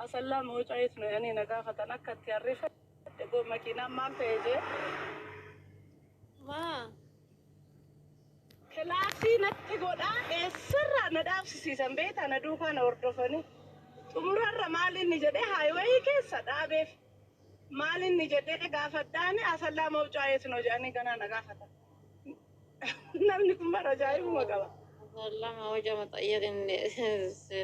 asalla mucayit no yani nagafatan akka tiarrifa go makina mal teje ما kelasi natti goda esirra nadabsiisan beeta na duuka na hordofani umurarra maalinni jedhe highway keessa dhaabeef maalinni jedhe gaafadhaani asalla mucayit no jedhani gana nagafatan namni kun bara ajaa'ibuma qaba. والله ما وجه مطيق إن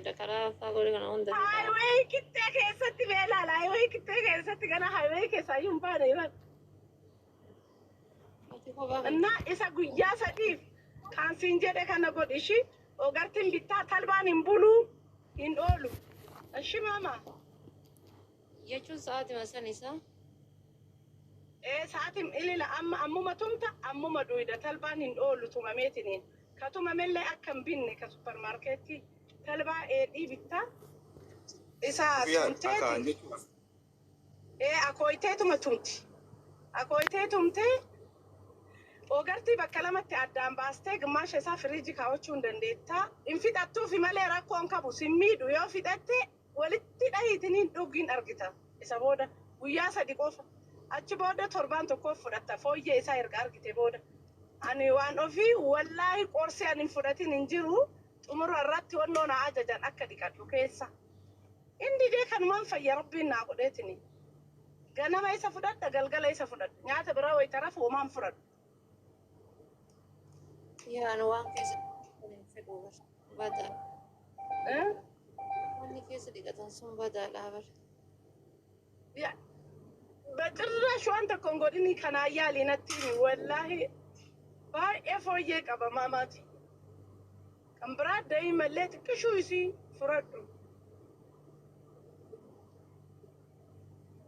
ذكرها فاقول أنا عندي highway kitte keessatti beelala highway kitte keessatti gana highway keessa iyyuu baane iman እና isa guyyaa sadiif kan siin jedhe kana godhishi ogartiin bittaa talbaan hin bulu hin oolu ashi mama يجون ساعات مثلا إسا sa'aatiin ilila ammuma tumta ammuma duyda talbaan hin oolu tumameetiniin ka tumamellee akka hin binne ka supermarkeetii talbaa dheedhii bittaa isa tumteeti akooyiteetuma tumti akooyitee tumtee ogartii bakka lamatti addaan baastee gimmaasha isaa firiijii kaawwachuu hin dandeettaa hin fixattuufi malee rakkoon qabu sin miidhu yoo fixatte walitti dhahiitiniin dhuggiin argita isa booda guyyaa sadi qofa achi booda torbaan tokkoof fudhatta fooyyee isaa erga argite booda ani waan ofii wallaahi qorsii ani hin fudhatin hin jiru xumura irratti wannoo na ajajan akka dhiqadhu keessa inni dee kanumaan fayya rabbiin naa godheetini ganama isa fudhadha galgala isa fudhadha nyaata biraa wayitaraaf homaan fudhadhu. يا أنا وان كيس بدأ واني كيس اللي قتنصون بدأ العبر يا بجرش وانت كونغوليني كان عيالي نتيني والله باي افويك ابا ماماتي كان براد دايما ليت كشو يسي فردو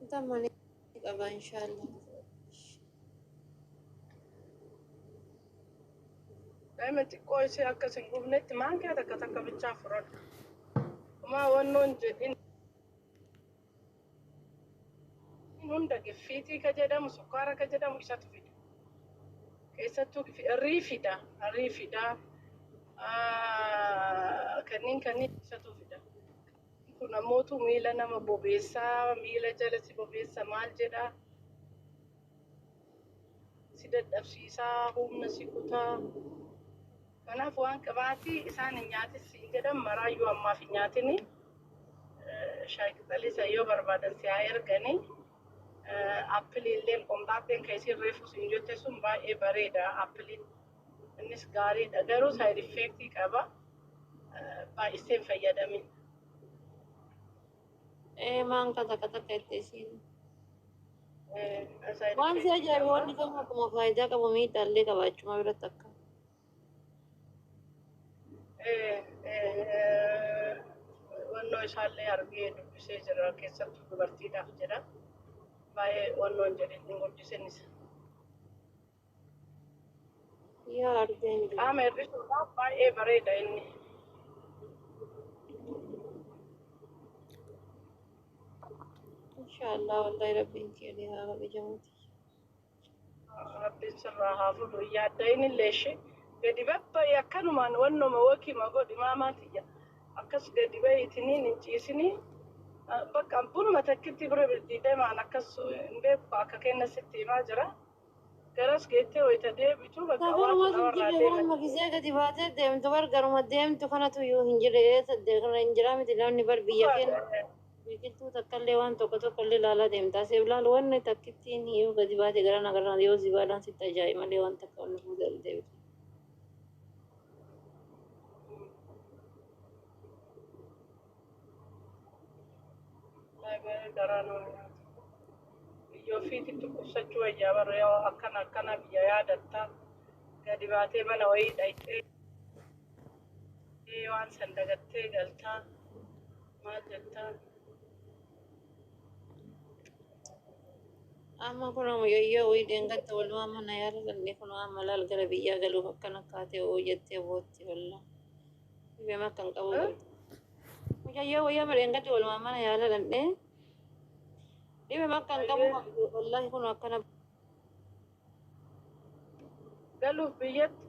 انت ماني قبا إن شاء الله دايما تقوي سي اكسن قبنت مان كده كتاكا بيتشا فردو وما ونون جدين hunda giffiitii ka jedhamu sukkaara ka jedhamu isatu fida keessattuu riifida kanniin isatu fida kun ammootu miila nama bobeessaa miila jalatti bobeessa maal jedha si dadhabsiisaa humna si kutaa kanaaf waan qabaatii isaan hin nyaatis hin jedhan maraayyuu ammaaf hin nyaatini shaayii qixalisa yoo barbaadan si haa erganii appiliilleen qomxaaxeen keessi reefu siin jette sun baay'ee bareeda appiliin innis gaariidha garuu saayid effeektii qaba baay'iseen fayyadamin. maan kata itteesiin waan si ajaa'ibu wanni kamuu akkuma faayidaa qabu miidhaallee qabaachuma biratti akka wannoo isaallee argee dubbisee jira keessattuu dubartiidhaaf jedha. baay'ee wannoon jedhin hin guddisen isa. yaa argeen qaama hir'isuudhaaf baay'ee bareeda inni. inshaallah wallahi rabbiin keenii haa kabajamuuti. Rabbiin sirraa haa fuudhu yaadda inni illee ishee gadi babba'i akkanumaan wannoma wakima godhi maamaatiyya akkas gadi ba'iitiniin hin ciisinii. bakka bunuma takkitti bira bildiidhee maan akkas hin beeku akka kenna sitti himaa jira garas geettee wayita deebitu bakka waan namarraa deeman makisee gadi baatee deemtu bar garuma deemtu kanatu yoo hin jirre kana hin jiraa miti namni bar biyya keenya biqiltuu takkallee waan tokkollee ilaalaa deemtaa seef laalu wanni takkittiin yoo gadi baate gara nagarraa yoo zibaalaan sitti ajaa'iba malee waan takka wanni fuudhee deebitu. Yoo fiiti dhukkubsachuu wayyaa barre yoo akkana biyya yaadatta gadi baatee mana wayii dhayxee waan san dagattee galtaa maal jettaa. Amma kun ammayyaa wayii deengatti walumaa mana yaala gallee kun amma laal gara biyyaa galuuf akkana kaatee hojjettee bootti walla beema kan qabu mucayyoo wayyaa madeengatti walumaa mana yaala gallee beema kan qabu wallahi kun akkana galuuf biyyatti